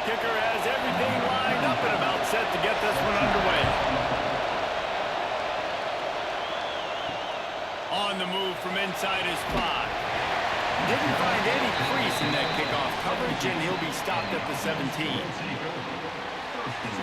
kicker has everything lined up and about set to get this one underway. On the move from inside his 5. Didn't find any crease in that kickoff coverage, and he'll be stopped at the 17.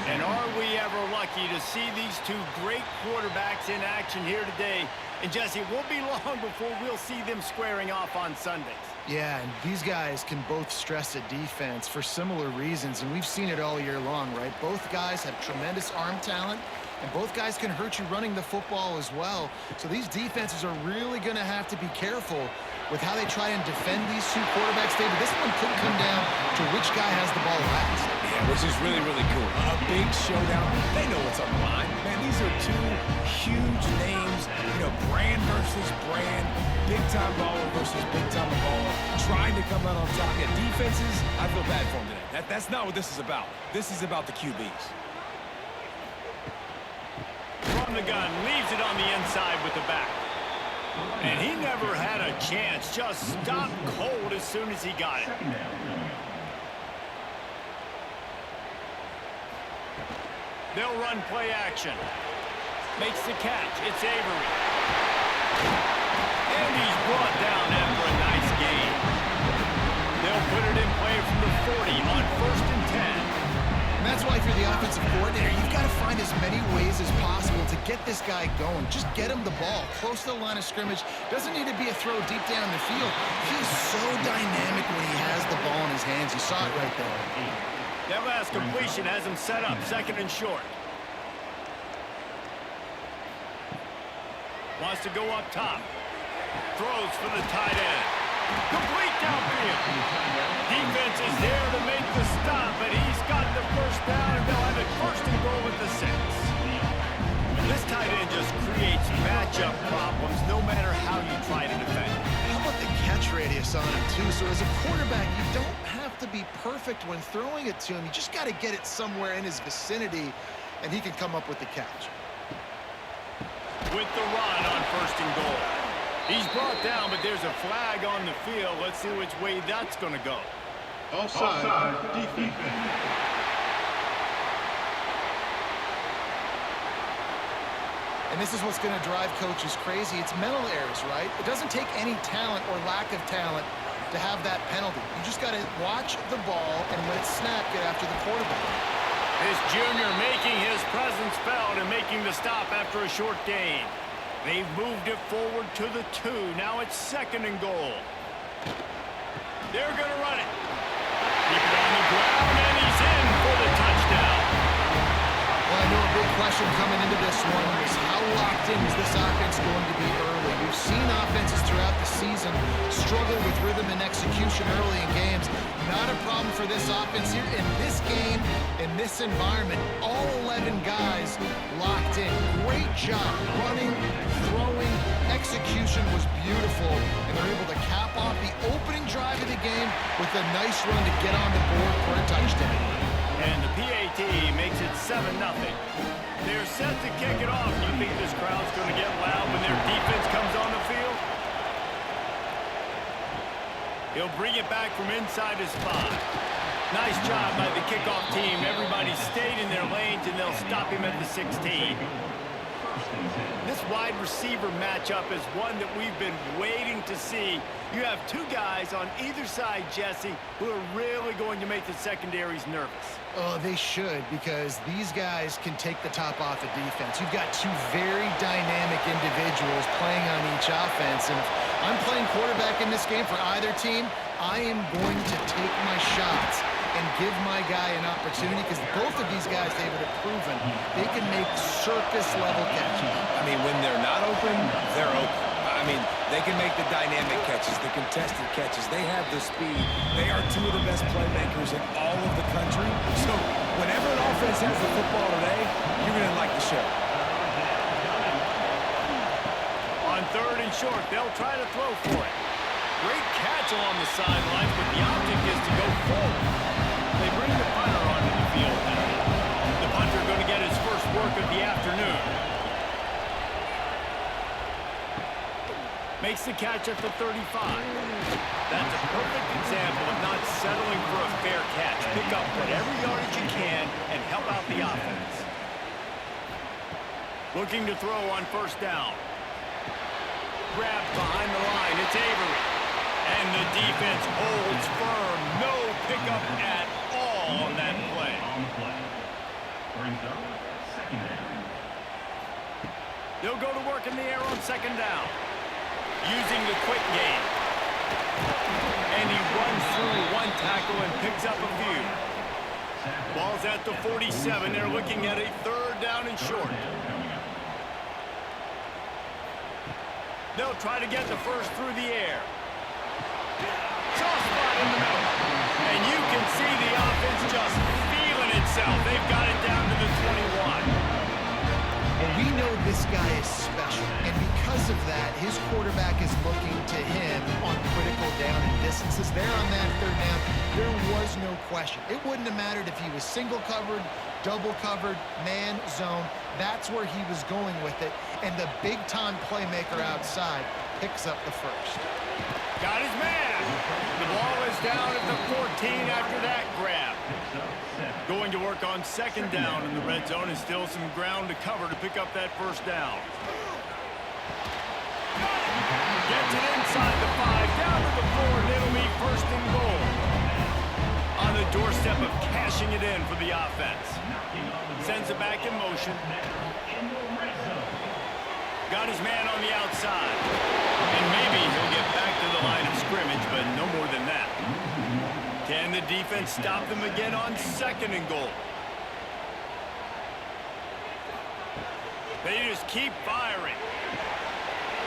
And are we ever lucky to see these two great quarterbacks in action here today? And Jesse, it won't be long before we'll see them squaring off on Sundays. Yeah, and these guys can both stress a defense for similar reasons, and we've seen it all year long, right? Both guys have tremendous arm talent, and both guys can hurt you running the football as well. So these defenses are really going to have to be careful with how they try and defend these two quarterbacks, David. This one could come down to which guy has the ball last. Yeah, which is really, really cool. A big showdown. They know what's on the line. Man, these are two huge names. You know, brand versus brand. Big-time baller versus big-time baller. Trying to come out on top. Yeah, defenses, I feel bad for them today. That's not what this is about. This is about the QBs. From the gun, leaves it on the inside with the back. And he never had a chance. Just stopped cold as soon as he got it. They'll run play action. Makes the catch. It's Avery. And he's brought down after a nice gain. They'll put it in play from the 40 on 1st and 10. And that's why if you're the offensive coordinator, you've got to find as many ways as possible to get this guy going. Just get him the ball close to the line of scrimmage. Doesn't need to be a throw deep down the field. He's so dynamic when he has the ball in his hands. You saw it right there. That last completion has him set up 2nd and short. Wants to go up top. Throws for the tight end. Complete downfield. Defense is there to make the stop, but he's got the first down, and they'll have it 1st and goal at the 6. This tight end just creates matchup problems no matter how you try to defend. How about the catch radius on him, too? So as a quarterback, you don't have to be perfect when throwing it to him. You just got to get it somewhere in his vicinity, and he can come up with the catch. With the run on 1st and goal. He's brought down, but there's a flag on the field. Let's see which way that's going to go. Offside, defense. And this is what's going to drive coaches crazy. It's mental errors, right? It doesn't take any talent or lack of talent to have that penalty. You just got to watch the ball, and when it's snapped, get after the quarterback. This junior making his presence felt and making the stop after a short gain. They've moved it forward to the 2. Now it's 2nd and goal. They're going to run it. Keep it on the ground, and he's in for the touchdown. Well, I know a big question coming into this one was how locked in is this offense going to be early? We've seen offenses throughout the season struggle with rhythm and execution early in games. Not a problem for this offense here in this game, in this environment. All 11 guys locked in. Great job running, throwing, execution was beautiful, and they're able to cap off the opening drive of the game with a nice run to get on the board for a touchdown. And the PAT makes it 7-0. They're set to kick it off. You think this crowd's going to get loud when their defense comes on the field? He'll bring it back from inside his 5. Nice job by the kickoff team. Everybody stayed in their lanes, and they'll stop him at the 16. This wide receiver matchup is one that we've been waiting to see. You have two guys on either side, Jesse, who are really going to make the secondaries nervous. Oh, they should, because these guys can take the top off of defense. You've got two very dynamic individuals playing on each offense, and if I'm playing quarterback in this game for either team, I am going to take my shots and give my guy an opportunity, because both of these guys, David, have proven they can make circus-level catches. I mean, when they're not open, they're open. I mean, they can make the dynamic catches, the contested catches. They have the speed. They are two of the best playmakers in all of the country. So whenever an offense has the football today, you're going to like the show. On 3rd and short, they'll try to throw for it. Great catch along the sidelines, but the object is to go forward. They bring the punter onto the field now. The punter going to get his first work of the afternoon. Makes the catch at the 35. That's a perfect example of not settling for a fair catch. Pick up whatever yardage you can and help out the offense. Looking to throw on first down. Grabbed behind the line. It's Avery. And the defense holds firm. No pickup at all on that play. Brings up second down. They'll go to work in the air on second down. Using the quick game. And he runs through one tackle and picks up a few. Ball's at the 47. They're looking at a third down and short. They'll try to get the first through the air. Soft spot in the middle. And you can see the offense just feeling itself. They've got it down to the 21. Well, we know this guy is special, and because of that, his quarterback is looking to him on critical down and distances. There on that third down, there was no question. It wouldn't have mattered if he was single covered, double covered, man, zone. That's where he was going with it, and the big-time playmaker outside picks up the first. Got his man. The ball is down at the 14 after that grab. Going to work on second down in the red zone, and still some ground to cover to pick up that first down. Gets it inside the 5, down to the 4, and it'll be first and goal. On the doorstep of cashing it in for the offense. Sends it back in motion. Got his man on the outside. And maybe he'll get back to the line of scrimmage, but no more than that. Can the defense stop them again on second and goal? They just keep firing.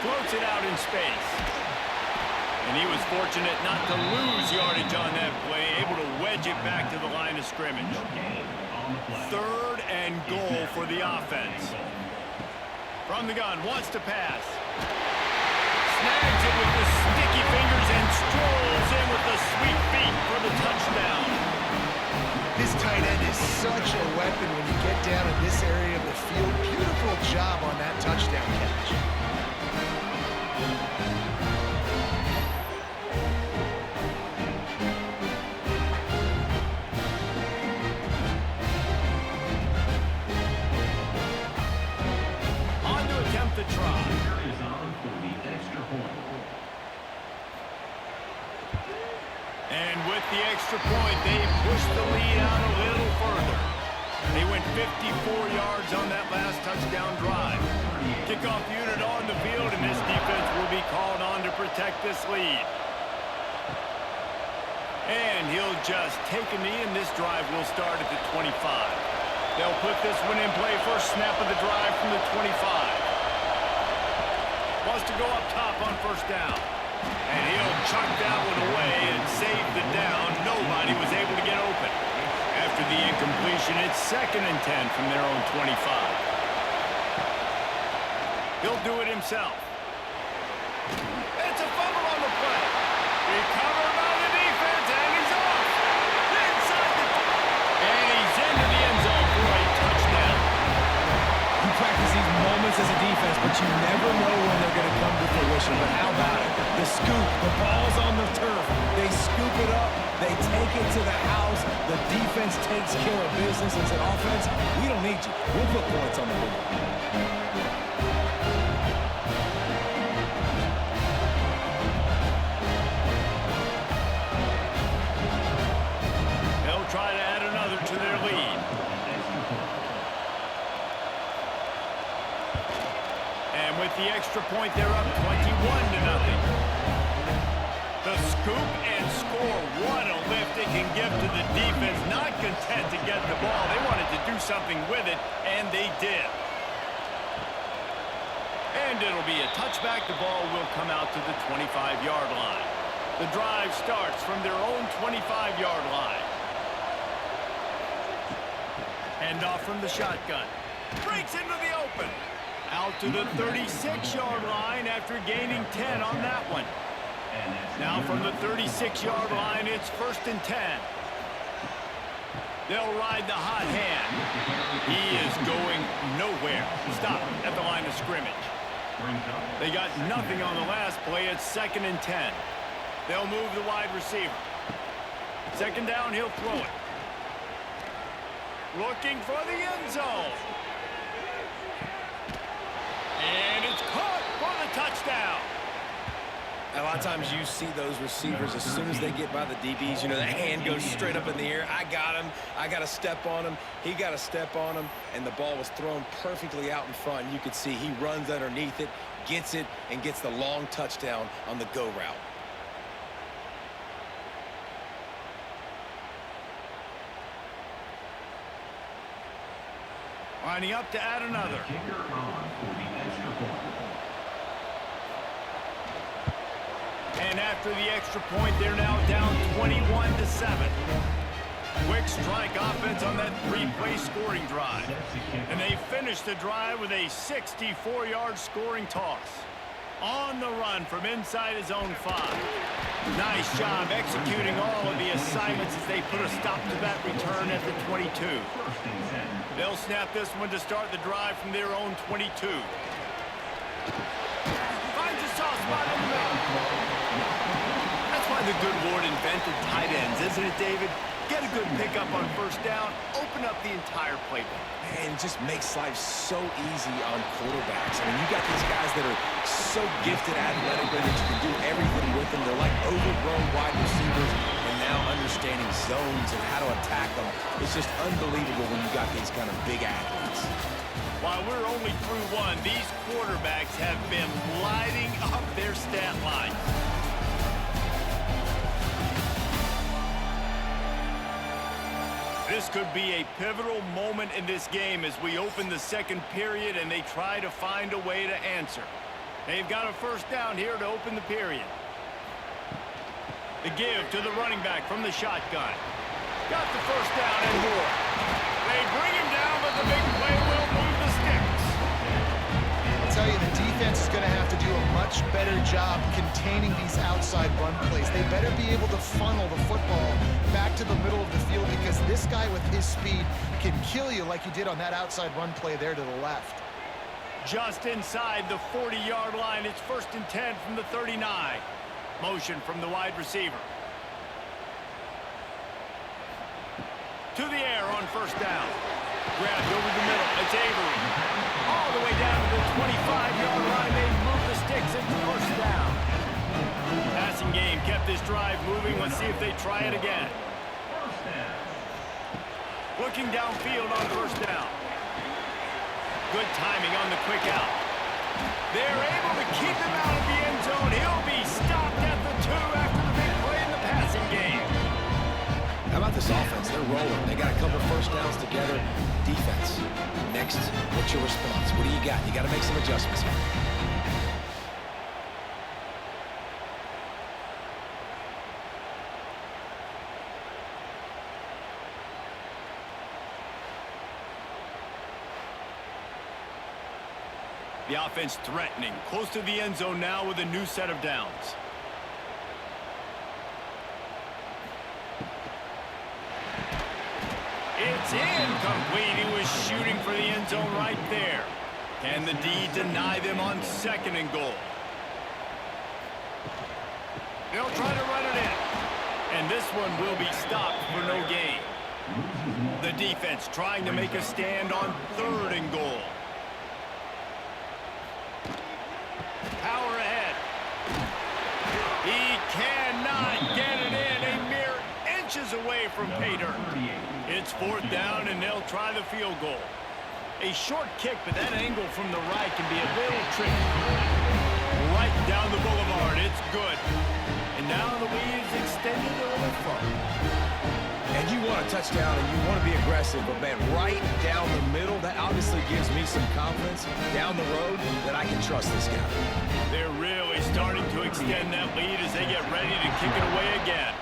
Floats it out in space. And he was fortunate not to lose yardage on that play, able to wedge it back to the line of scrimmage. Third and goal for the offense. From the gun, wants to pass. Snags it with the sticky fingers and strolls in with the sweet feet for the touchdown. This tight end is such a weapon when you get down in this area of the field. Beautiful job on that touchdown catch. On to attempt the try. Is on for the extra point. And with the extra point, they pushed the lead out a little further. They went 54 yards on that last touchdown drive. Kickoff unit on the field, and this defense will be called on to protect this lead. And he'll just take a knee, and this drive will start at the 25. They'll put this one in play first snap of the drive from the 25. Wants to go up top on first down. And he'll chuck that one away and save the down. Nobody was able to get open. After the incompletion, it's second and 10 from their own 25. He'll do it himself. It's a fumble on the play. Recovered by the defense, and he's off. Inside the... And he's into the end zone for a touchdown. You practice these moments as a defense, but you never know when they're going to come to fruition. But how about it? The scoop, the ball's on the turf. They scoop it up. They take it to the house. The defense takes care of business. As an offense, we don't need you. We'll put points on the board. They'll try to add another to their lead. And with the extra point, they're up 21-0. The scoop and score. What a lift it can give to the defense. Not content to get the ball. They wanted to do something with it, and they did. And it'll be a touchback. The ball will come out to the 25-yard line. The drive starts from their own 25-yard line. Hand off from the shotgun. Breaks into the open. Out to the 36-yard line after gaining 10 on that one. Now from the 36-yard line, it's first and 10. They'll ride the hot hand. He is going nowhere. Stop at the line of scrimmage. Brings up They got nothing on the last play. It's 2nd and 10. They'll move the wide receiver. 2nd down, he'll throw it. Looking for the end zone. And it's caught for the touchdown. A lot of times you see those receivers, as soon as they get by the DBs, you know, that hand goes straight up in the air. I got him. I got to step on him. He got to step on him. And the ball was thrown perfectly out in front. And you could see he runs underneath it, gets it, and gets the long touchdown on the go route. Lining up to add another. kicker on for the extra point. And after the extra point, they're now down 21-7. Quick strike offense on that 3-play scoring drive. And they finish the drive with a 64-yard scoring toss. On the run from inside his own 5. Nice job executing all of the assignments as they put a stop to that return at the 22. They'll snap this one to start the drive from their own 22. Finds a soft spot in the middle. That's why the good Lord invented tight ends, isn't it, David? Get a good pickup on 1st down, open up the entire playbook. And it just makes life so easy on quarterbacks. I mean, you got these guys that are so gifted athletically that you can do everything with them. They're like overgrown wide receivers, and now understanding zones and how to attack them. It's just unbelievable when you got these kind of big athletes. While we're only through one, these quarterbacks have been lighting up their stat line. This could be a pivotal moment in this game as we open the 2nd period and they try to find a way to answer. They've got a 1st down here to open the period. The give to the running back from the shotgun. Got the 1st down and more. They bring him down, but the big play will move the sticks. I'll tell you, the defense is going to have to do a much better job containing these outside run plays. They better be able to funnel the football back to the middle of the field because this guy with his speed can kill you like he did on that outside run play there to the left. Just inside the 40-yard line, it's 1st and 10 from the 39. Motion from the wide receiver. To the air on 1st down. Grabbed over the middle. It's Avery. All the way down to the 25-yard line. They move the sticks into 1st down. Passing game kept this drive moving. Let's see if they try it again. Looking downfield on 1st down. Good timing on the quick out. They're able to keep him out of the end zone. He'll be stopped at the 2 after the big play in the passing game. How about this offense? They're rolling. They got a couple 1st downs together. Defense. Next, what's your response? What do you got? You got to make some adjustments here. The offense threatening. Close to the end zone now with a new set of downs. It's incomplete. He was shooting for the end zone right there. Can the D deny them on 2nd and goal? They'll try to run it in. And this one will be stopped for no gain. The defense trying to make a stand on 3rd and goal. Power ahead. He cannot get it in. A mere inches away from pay dirt. It's 4th down, and they'll try the field goal. A short kick, but that angle from the right can be a little tricky. Right down the boulevard. It's good. And now the lead is extended a little further. And you want a touchdown and you want to be aggressive, but man, right down the middle, that obviously gives me some confidence down the road that I can trust this guy. They're really starting to extend that lead as they get ready to kick it away again.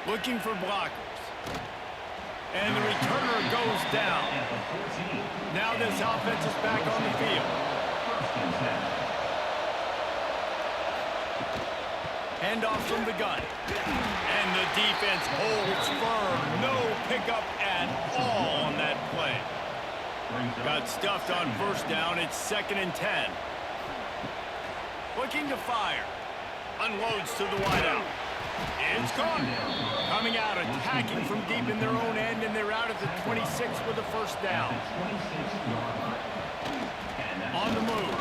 Looking for blockers. And the returner goes down. Now this offense is back on the field. Handoff from the gun. And the defense holds firm. No pickup at all on that play. Got stuffed on first down. It's 2nd and 10. Looking to fire. Unloads to the wideout. It's caught. Coming out, attacking from deep in their own end, and they're out at the 26 with a first down. On the move.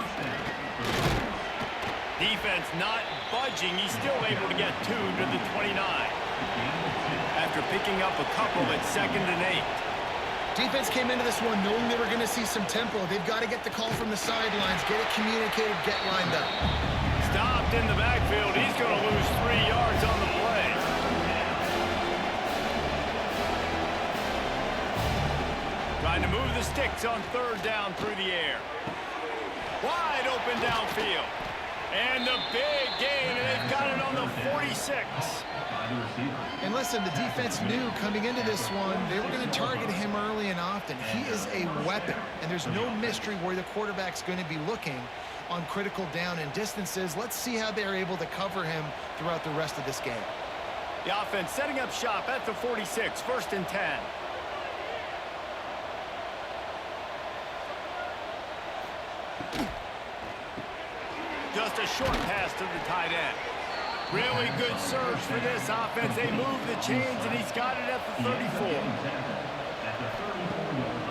Defense not budging. He's still able to get 2 to the 29. After picking up a couple at 2nd and 8. Defense came into this one knowing they were going to see some tempo. They've got to get the call from the sidelines, get it communicated, get lined up. Stopped in the backfield. He's going to lose 3 yards on the play. Trying to move the sticks on 3rd down through the air. Wide open downfield. And the big gain, and they've got it on the 46. And listen, the defense knew coming into this one, they were going to target him early and often. He is a weapon, and there's no mystery where the quarterback's going to be looking on critical down and distances. Let's see how they're able to cover him throughout the rest of this game. The offense setting up shop at the 46, 1st and 10. Just a short pass to the tight end. Really good surge for this offense. They move the chains, and he's got it at the 34.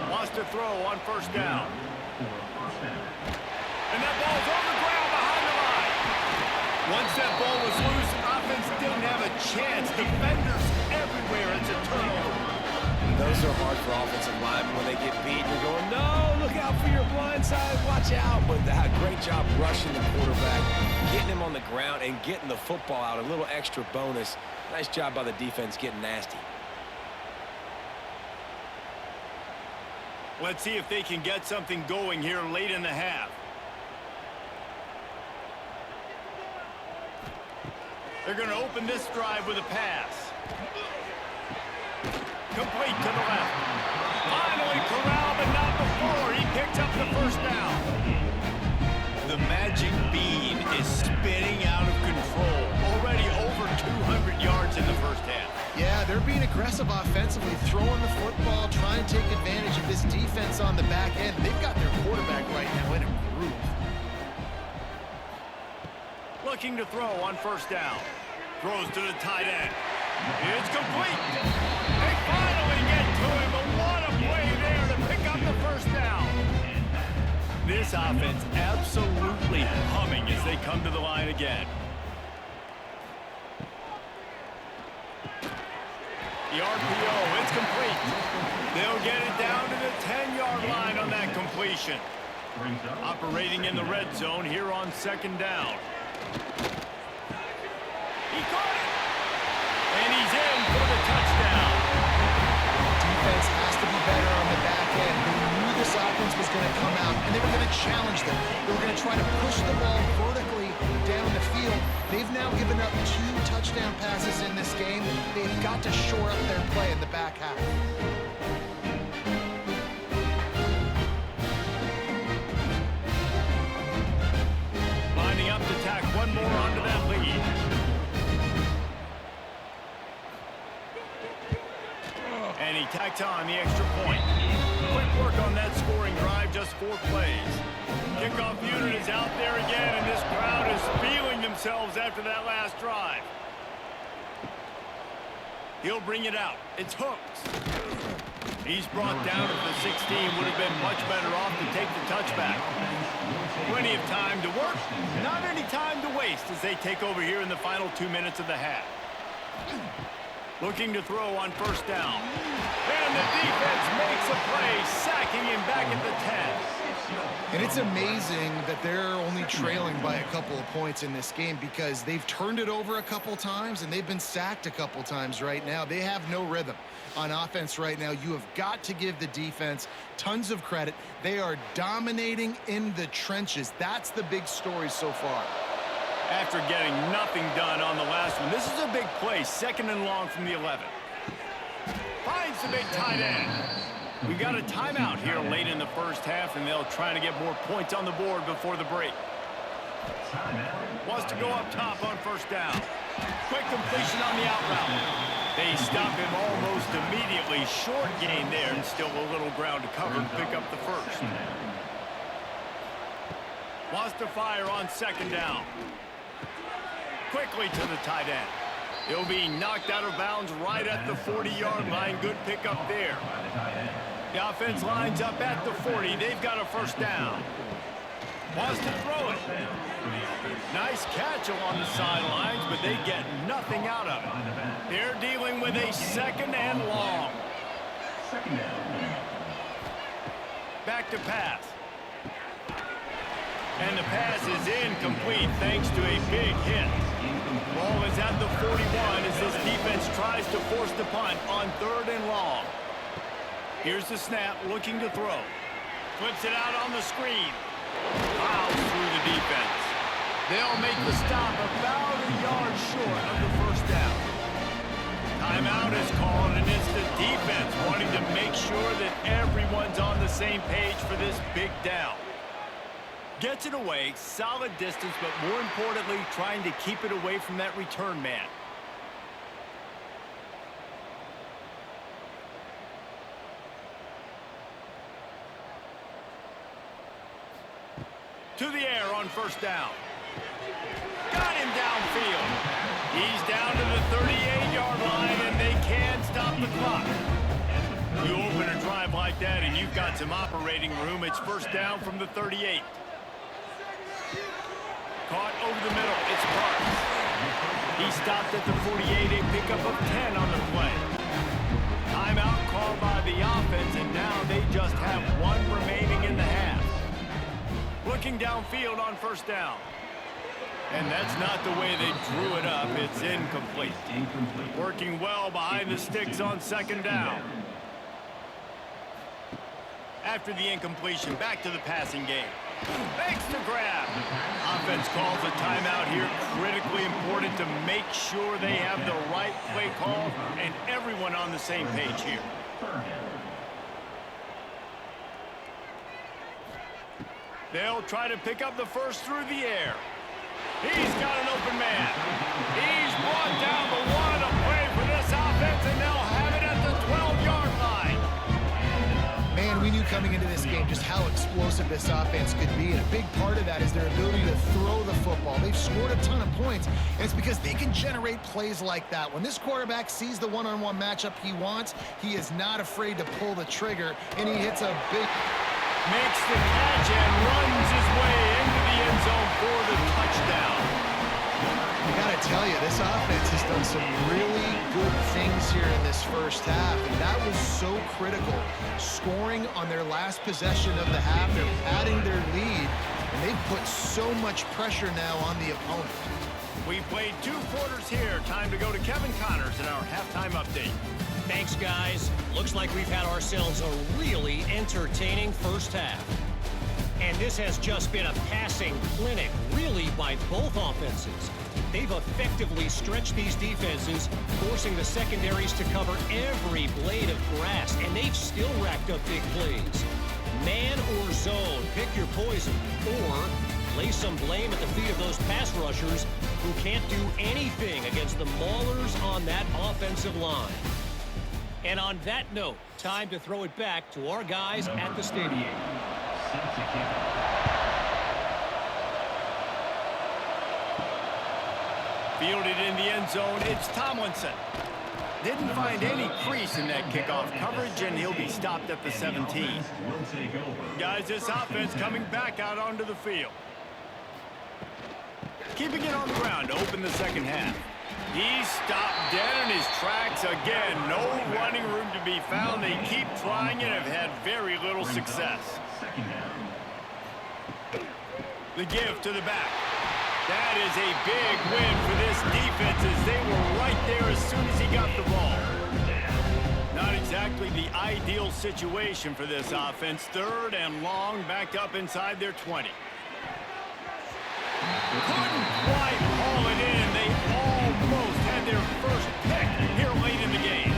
Wants to throw on first down. And that ball's on the ground behind the line. Once that ball was loose, offense didn't have a chance. Defenders everywhere. It's a turnover. Those are hard for offensive linemen when they get beat. You're going, no, look out for your blind side, watch out. But they had a great job rushing the quarterback, getting him on the ground, and getting the football out. A little extra bonus. Nice job by the defense getting nasty. Let's see if they can get something going here late in the half. They're going to open this drive with a pass. Complete to the left. Finally corralled, but not before. He picked up the first down. The magic bean is spinning out of control. Already over 200 yards in the first half. Yeah, they're being aggressive offensively, throwing the football, trying to take advantage of this defense on the back end. They've got their quarterback right now in a groove. Looking to throw on first down. Throws to the tight end. It's complete. They finally get to him, but what a play there to pick up the first down. This offense absolutely humming as they come to the line again. The RPO, it's complete. They'll get it down to the 10-yard line on that completion. Operating in the red zone here on 2nd down. He caught it. And he's in for the touchdown. Defense has to be better on the back end. They knew this offense was going to come out, and they were going to challenge them. They were going to try to push the ball vertically down the field. They've now given up 2 touchdown passes in this game. They've got to shore up their play in the back half. Lining up to tack one more onto that lead. And he tacked on the extra point. Quick work on that scoring drive, just 4 plays. Kickoff unit is out there again, and this crowd is feeling themselves after that last drive. He'll bring it out. It's Hooks. He's brought down at the 16. Would have been much better off to take the touchback. Plenty of time to work. Not any time to waste as they take over here in the final 2 minutes of the half. Looking to throw on first down. And the defense makes a play, sacking him back at the 10. And it's amazing that they're only trailing by a couple of points in this game because they've turned it over a couple times and they've been sacked a couple times right now. They have no rhythm on offense right now. You have got to give the defense tons of credit. They are dominating in the trenches. That's the big story so far. After getting nothing done on the last one, this is a big play, 2nd and long from the 11. Finds the big tight end. We got a timeout here late in the first half, and they'll try to get more points on the board before the break. Wants to go up top on first down. Quick completion on the out route. They stop him almost immediately. Short gain there and still a little ground to cover and pick up the first. Wants to fire on second down. Quickly to the tight end. He'll be knocked out of bounds right at the 40-yard line. Good pickup there. The offense lines up at the 40. They've got a first down. Wants to throw it. Nice catch along the sidelines, but they get nothing out of it. They're dealing with a second and long. Back to pass. And the pass is incomplete thanks to a big hit. Ball is at the 41 as this defense tries to force the punt on third and long. Here's the snap, looking to throw. Flips it out on the screen. Fouls through the defense. They'll make the stop about a yard short of the first down. Timeout is called, and it's the defense wanting to make sure that everyone's on the same page for this big down. Gets it away, solid distance, but more importantly, trying to keep it away from that return man. To the air on first down. Got him downfield. He's down to the 38-yard line, and they can't stop the clock. You open a drive like that, and you've got some operating room. It's first down from the 38. Caught over the middle. It's Parks. He stopped at the 48, a pickup of 10 on the play. Timeout called by the offense, and now they just have one remaining in the half. Looking downfield on first down. And that's not the way they drew it up. It's incomplete. Working well behind the sticks on second down. After the incompletion, back to the passing game. Makes the grab. Offense calls a timeout here. Critically important to make sure they have the right play call and everyone on the same page here. They'll try to pick up the first through the air. He's got an open man. He's brought down the one. A play for this offense, and they'll have it at the 12-yard line. Man, we knew coming into this game just how explosive this offense could be, and a big part of that is their ability to throw the football. They've scored a ton of points, and it's because they can generate plays like that. When this quarterback sees the one-on-one matchup he wants, he is not afraid to pull the trigger, and he hits a big... Makes the catch and runs his way into the end zone for the touchdown. I gotta tell you, this offense has done some really good things here in this first half, and that was so critical. Scoring on their last possession of the half, they're padding their lead, and they've put so much pressure now on the opponent. We played 2 quarters here. Time to go to Kevin Connors in our halftime update. Thanks, guys. Looks like we've had ourselves a really entertaining first half. And this has just been a passing clinic, really, by both offenses. They've effectively stretched these defenses, forcing the secondaries to cover every blade of grass, and they've still racked up big plays. Man or zone, pick your poison, or lay some blame at the feet of those pass rushers who can't do anything against the maulers on that offensive line. And on that note, time to throw it back to our guys at the stadium. Fielded in the end zone, it's Tomlinson. Didn't find any crease in that kickoff coverage, and he'll be stopped at the 17. Guys, this offense coming back out onto the field. Keeping it on the ground to open the second half. He's stopped dead in his tracks again. No running room to be found. They keep trying and have had very little success. The give to the back. That is a big win for this defense as they were right there as soon as he got the ball. Not exactly the ideal situation for this offense. Third and long, backed up inside their 20. Couldn't quite haul it in. They almost had their first pick here late in the game.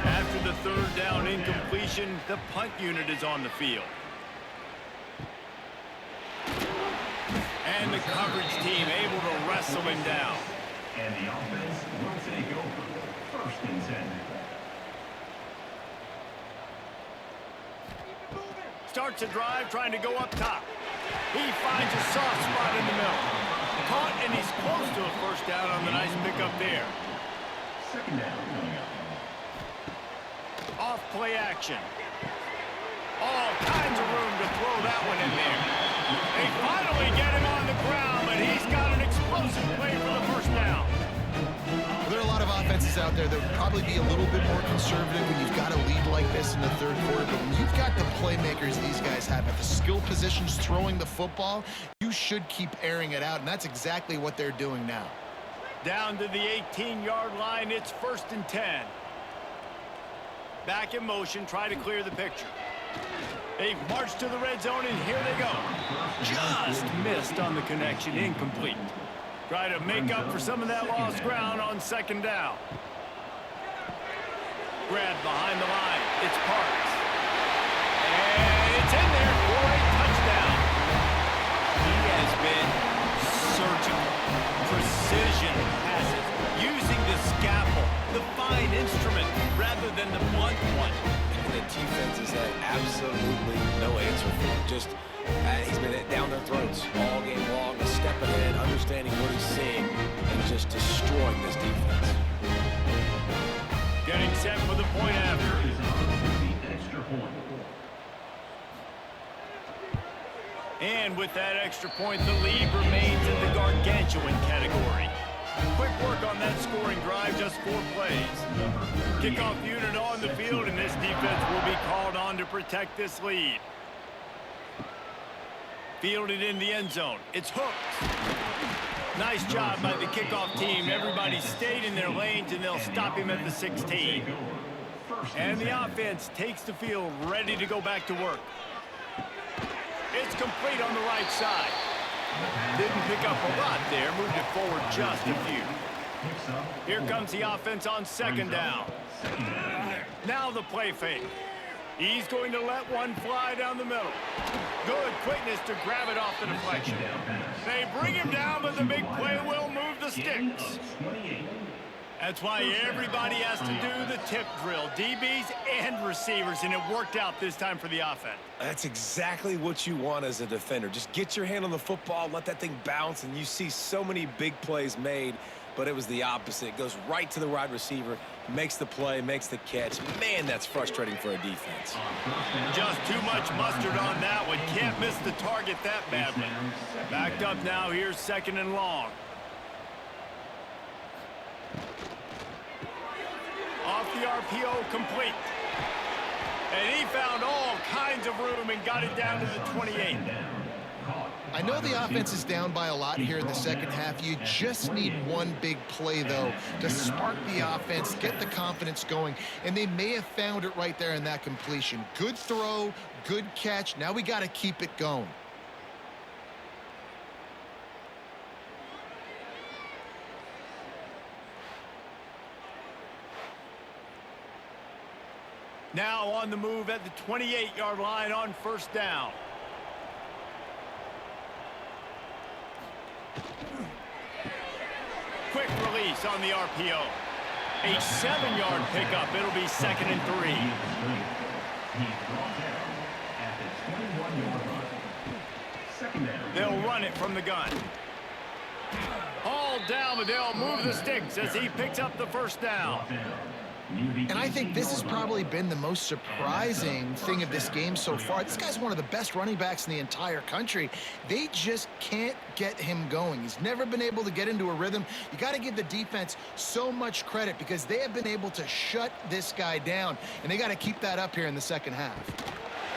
After the third down incompletion, the punt unit is on the field. And the coverage team able to wrestle him down. And the offense will take over. 1st and 10. Starts a drive trying to go up top. He finds a soft spot in the middle. Caught, and he's close to a 1st down on the nice pickup there. 2nd down. Off play action. All kinds of room to throw that one in there. They finally get him on the ground, but he's got an explosive play for the 1st down. Well, there are a lot of offenses out there that would probably be a little bit more conservative when you've got a lead like this in the 3rd quarter. But when you've got the playmakers these guys have at the skill positions throwing the football, you should keep airing it out, and that's exactly what they're doing now. Down to the 18-yard line, it's 1st and 10. Back in motion, try to clear the picture. They march to the red zone, and here they go. Just missed on the connection, incomplete. Try to make up for some of that lost ground on 2nd down. Grab behind the line. It's Parks. And it's in there for a touchdown. He has been surgical. Precision passes. Using the scalpel, the fine instrument, rather than the blunt one. And the defense has had absolutely no answer for him. Just, he's been down their throats all game long, a step ahead, understanding what he's seeing, and just destroying this defense. Getting set for the point after. The extra point. And with that extra point, the lead remains in the gargantuan category. Quick work on that scoring drive, just 4 plays. Kickoff unit on the field, and this defense will be called on to protect this lead. Fielded in the end zone. It's hooked. Nice job by the kickoff team. Everybody stayed in their lanes, and they'll stop him at the 16. And the offense takes the field, ready to go back to work. It's complete on the right side. Didn't pick up a lot there. Moved it forward just a few. Here comes the offense on 2nd down. Now the play fake. He's going to let one fly down the middle. Good quickness to grab it off the deflection. They bring him down, but the big play will move the sticks. That's why everybody has to do the tip drill, DBs and receivers, and it worked out this time for the offense. That's exactly what you want as a defender. Just get your hand on the football, let that thing bounce, and you see so many big plays made, but it was the opposite. It goes right to the wide receiver, makes the play, makes the catch. Man, that's frustrating for a defense. Just too much mustard on that one. Can't miss the target that badly. Backed up now. Here's 2nd and long. Off the RPO, complete. And he found all kinds of room and got it down to the 28. I know the offense is down by a lot here in the 2nd half. You just need one big play, though, to spark the offense, get the confidence going, and they may have found it right there in that completion. Good throw, good catch. Now we got to keep it going. Now on the move at the 28-yard line on 1st down. Quick release on the RPO. A 7-yard pickup. It'll be 2nd and 3. They'll run it from the gun. All down, but they'll move the sticks as he picks up the 1st down. And I think this has probably been the most surprising thing of this game so far. This guy's one of the best running backs in the entire country. They just can't get him going. He's never been able to get into a rhythm. You got to give the defense so much credit because they have been able to shut this guy down, and they got to keep that up here in the 2nd half.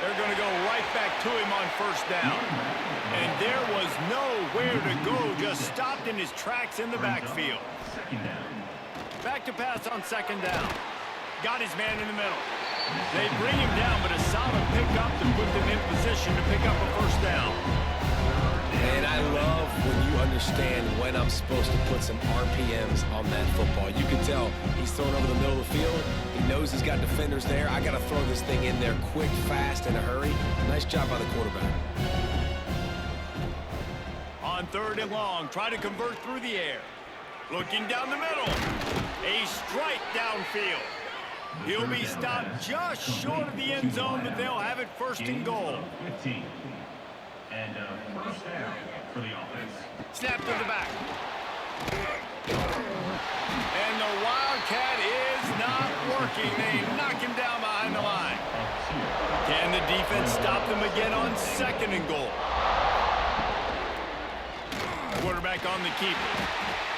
They're going to go right back to him on 1st down. And there was nowhere to go, just stopped in his tracks in the backfield. Back to pass on 2nd down. Got his man in the middle. They bring him down, but a solid pickup to put them in position to pick up a 1st down. And I love when you understand when I'm supposed to put some RPMs on that football. You can tell he's throwing over the middle of the field. He knows he's got defenders there. I got to throw this thing in there quick, fast, in a hurry. Nice job by the quarterback. On 3rd and long. Try to convert through the air. Looking down the middle. A strike downfield. He'll be stopped just short of the end zone, but they'll have it 1st and goal. 15. And first down for the offense. Snap to the back. And the Wildcat is not working. They knock him down behind the line. Can the defense stop them again on 2nd and goal? Quarterback on the keeper.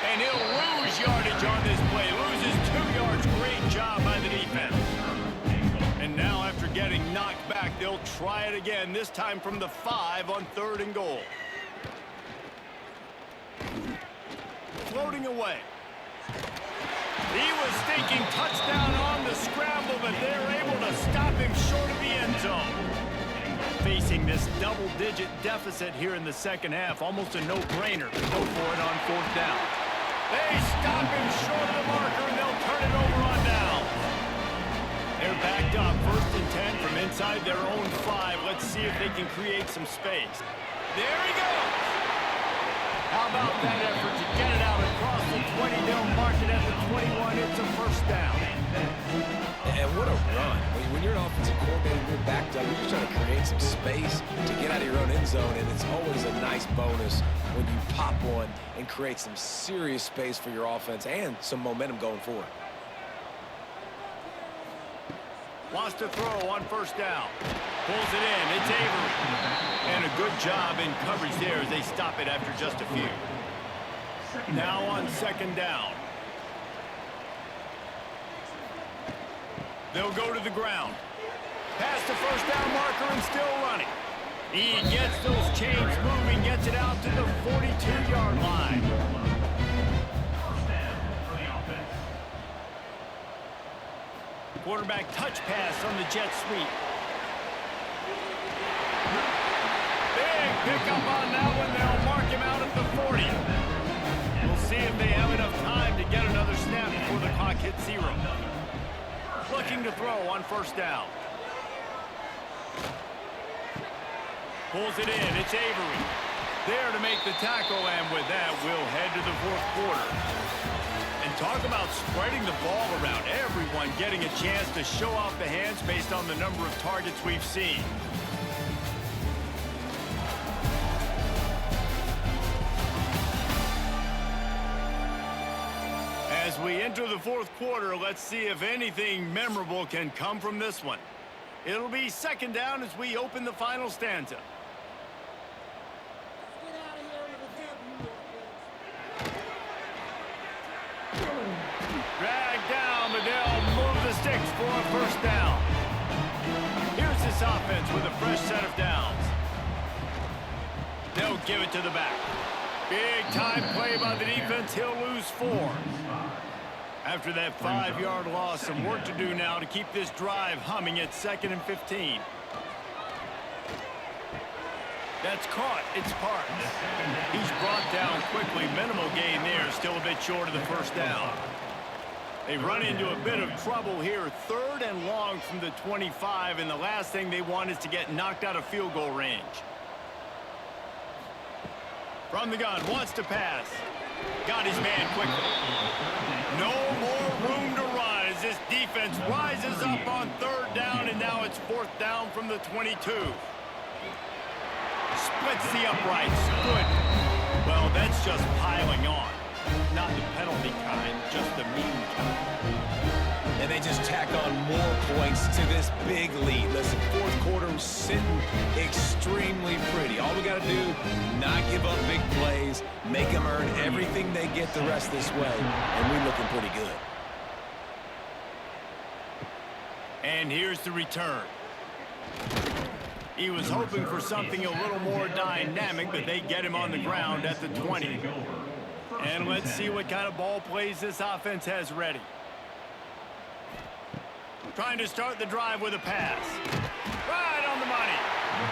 And he'll lose yardage on this play. Loses 2 yards. Great job by the defense. And now after getting knocked back, they'll try it again, this time from the 5 on 3rd and goal. Floating away. He was thinking touchdown on the scramble, but they're able to stop him short of the end zone. Facing this double-digit deficit here in the 2nd half, almost a no-brainer to go for it on 4th down. They stop him short of the marker, and they'll turn it over on down. They're backed up, 1st and 10 from inside their own 5. Let's see if they can create some space. There he goes. How about that effort to get it out across the 20? They'll mark it at the 21. It's a 1st down. And what a run. When you're an offensive coordinator, you're backed up, you're just trying to create some space to get out of your own end zone, and it's always a nice bonus when you pop one and create some serious space for your offense and some momentum going forward. Wants to throw on 1st down. Pulls it in. It's Avery. And a good job in coverage there as they stop it after just a few. Now on 2nd down. They'll go to the ground. Past the 1st down marker and still running. He gets those chains moving, gets it out to the 42-yard line. First down for the offense. Quarterback touch pass on the jet sweep. Big pickup on that one. They'll mark him out at the 40. We'll see if they have enough time to get another snap before the clock hits 0. Looking to throw on 1st down. Pulls it in. It's Avery. There to make the tackle, and with that, we'll head to the 4th quarter. And talk about spreading the ball around. Everyone getting a chance to show off the hands based on the number of targets we've seen. As we enter the 4th quarter, let's see if anything memorable can come from this one. It'll be 2nd down as we open the final stanza. Drag down, but they'll move the sticks for a 1st down. Here's this offense with a fresh set of downs. They'll give it to the back. Big time play by the defense. He'll lose 4. After that 5-yard loss, some work to do now to keep this drive humming at 2nd and 15. That's caught. It's Parks. He's brought down quickly. Minimal gain there. Still a bit short of the 1st down. They run into a bit of trouble here. 3rd and long from the 25, and the last thing they want is to get knocked out of field goal range. From the gun, wants to pass. Got his man quickly. No more room to run as this defense rises up on 3rd down, and now it's 4th down from the 22. Splits the uprights. Good. Well, that's just piling on. Not the penalty kind, just the mean kind. And they just tack on more points to this big lead. Listen, 4th quarter sitting extremely pretty. All we got to do, not give up big plays, make them earn everything they get the rest this way, and we're looking pretty good. And here's the return. He was hoping for something a little more dynamic, but they get him on the ground at the 20. And let's see what kind of ball plays this offense has ready. Trying to start the drive with a pass. Right on the money.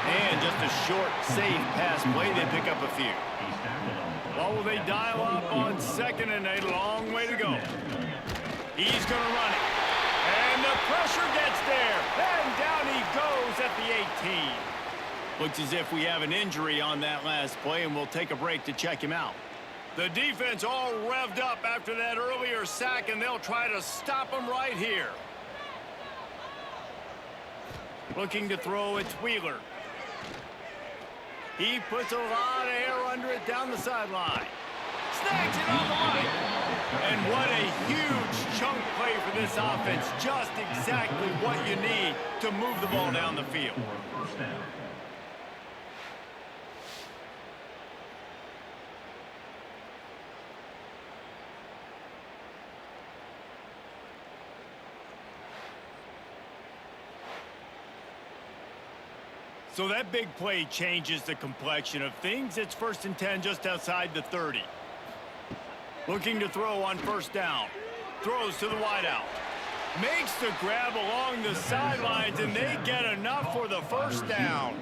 And just a short, safe pass play. They pick up a few. Well, will they dial up on 2nd and a long way to go? He's going to run it. And the pressure gets there. And down he goes at the 18. Looks as if we have an injury on that last play, and we'll take a break to check him out. The defense all revved up after that earlier sack, and they'll try to stop him right here. Looking to throw, it's Wheeler. He puts a lot of air under it down the sideline. Snags it on the line. And what a huge chunk play for this offense. Just exactly what you need to move the ball down the field. So that big play changes the complexion of things. It's 1st and 10 just outside the 30. Looking to throw on 1st down. Throws to the wideout. Makes the grab along the sidelines, and they get enough for the 1st down.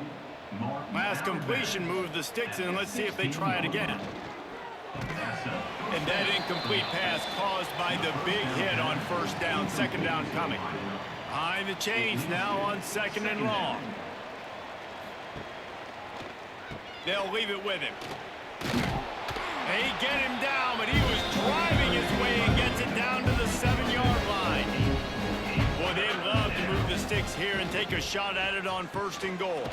Last completion moved the sticks, and let's see if they try it again. And that incomplete pass caused by the big hit on 1st down. 2nd down coming. Behind the chains now on 2nd and long. They'll leave it with him. They get him down, but he was driving his way and gets it down to the 7-yard line. Boy, they'd love to move the sticks here and take a shot at it on 1st and goal.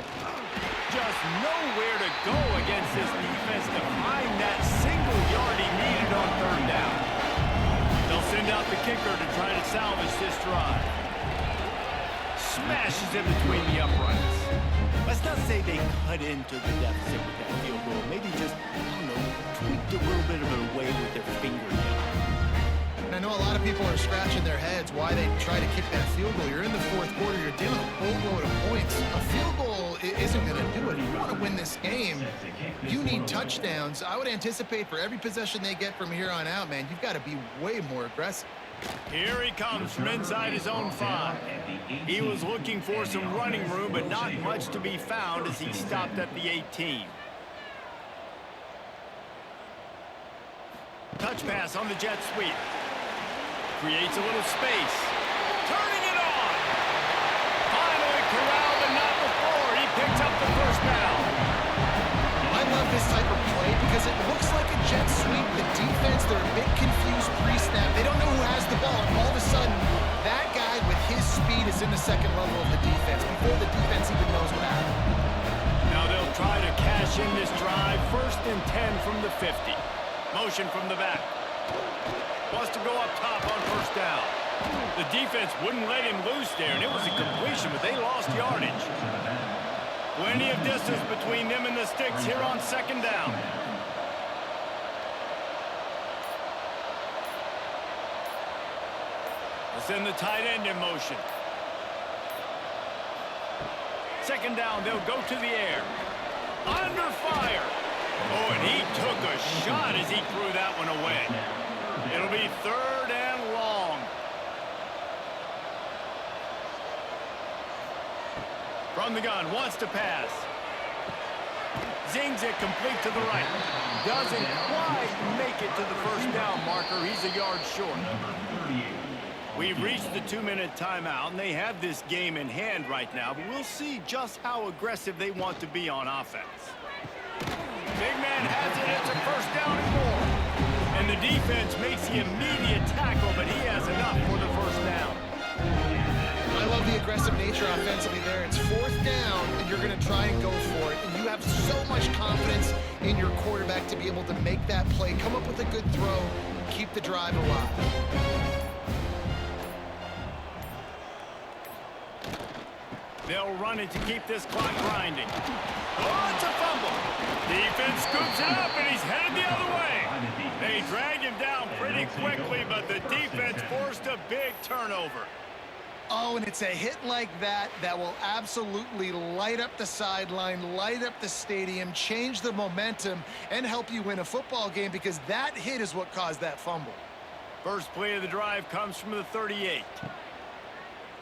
Just nowhere to go against this defense to find that single yard he needed on 3rd down. They'll send out the kicker to try to salvage this drive. Smashes in between the uprights. Let's not say they cut into the deficit with that field goal. Maybe just, I don't know, tweaked a little bit of it away with their fingernail. And I know a lot of people are scratching their heads why they try to kick that field goal. You're in the 4th quarter. You're dealing a boatload of points. A field goal isn't going to do it. If you want to win this game, you need touchdowns. I would anticipate for every possession they get from here on out, man, you've got to be way more aggressive. Here he comes from inside his own 5. He was looking for some running room, but not much to be found as he stopped at the 18. Touch pass on the jet sweep. Creates a little space. Turning it on. Finally corralled, but not before. He picks up the 1st down. I love this type of play because it looks like a jet sweep. The defense, they're a bit confused pre-snap. They don't know who has the ball, and all of a sudden, that guy with his speed is in the 2nd level of the defense before the defense even knows what happened. Now they'll try to cash in this drive. 1st and 10 from the 50. Motion from the back. Wants to go up top on 1st down. The defense wouldn't let him loose there, and it was a completion, but they lost yardage. Plenty of distance between them and the sticks here on 2nd down. They'll send the tight end in motion. 2nd down, they'll go to the air. Under fire. Oh, and he took a shot as he threw that one away. It'll be 3rd and long. From the gun, wants to pass. Zings it complete to the right. Doesn't quite make it to the 1st down marker. He's a yard short. We've reached the 2-minute timeout, and they have this game in hand right now, but we'll see just how aggressive they want to be on offense. Big man has it. It's a 1st down and more. And the defense makes the immediate tackle, but he has enough for the 1st down. I love the aggressive nature offensively there. It's 4th down, and you're going to try and go for it. And you have so much confidence in your quarterback to be able to make that play, come up with a good throw, keep the drive alive. They'll run it to keep this clock grinding. Oh, it's a fumble. Defense scoops it up, and he's headed the other way. They drag him down pretty quickly, but the defense forced a big turnover. Oh, and it's a hit like that that will absolutely light up the sideline, light up the stadium, change the momentum, and help you win a football game because that hit is what caused that fumble. First play of the drive comes from the 38.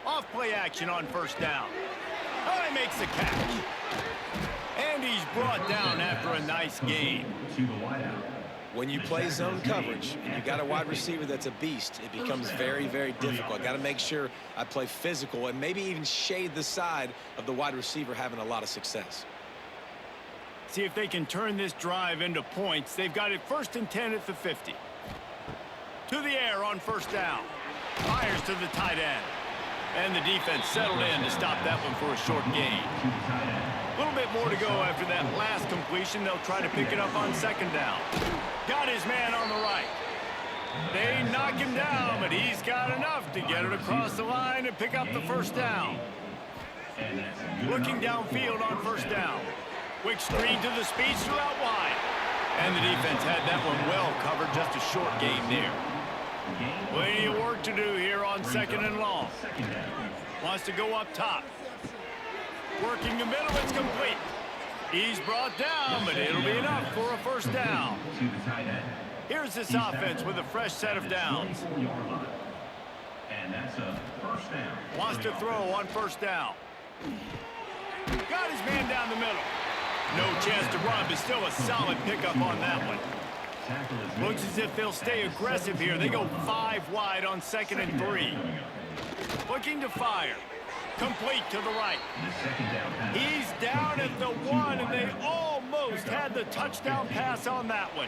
Off play action on 1st down. Oh, he makes the catch. And he's brought down after a nice gain. When you play zone coverage and you got a wide receiver that's a beast, it becomes very, very difficult. Got to make sure I play physical and maybe even shade the side of the wide receiver having a lot of success. See if they can turn this drive into points. They've got it 1st and 10 at the 50. To the air on 1st down. Fires to the tight end. And the defense settled in to stop that one for a short gain. A little bit more to go after that last completion. They'll try to pick it up on 2nd down. Got his man on the right. They knock him down, but he's got enough to get it across the line and pick up the 1st down. Looking downfield on 1st down. Quick screen to the speedster out wide. And the defense had that one well covered, just a short gain there. Plenty of work to do here on 2nd and long. Wants to go up top. Working the middle, it's complete. He's brought down, but it'll be enough for a 1st down. Here's this offense with a fresh set of downs. And that's a 1st down. Wants to throw on 1st down. Got his man down the middle. No chance to run, but still a solid pickup on that one. Looks as if they'll stay aggressive here. They go 5 wide on 2nd and 3. Looking to fire. Complete to the right. He's down at the 1, and they almost had the touchdown pass on that one.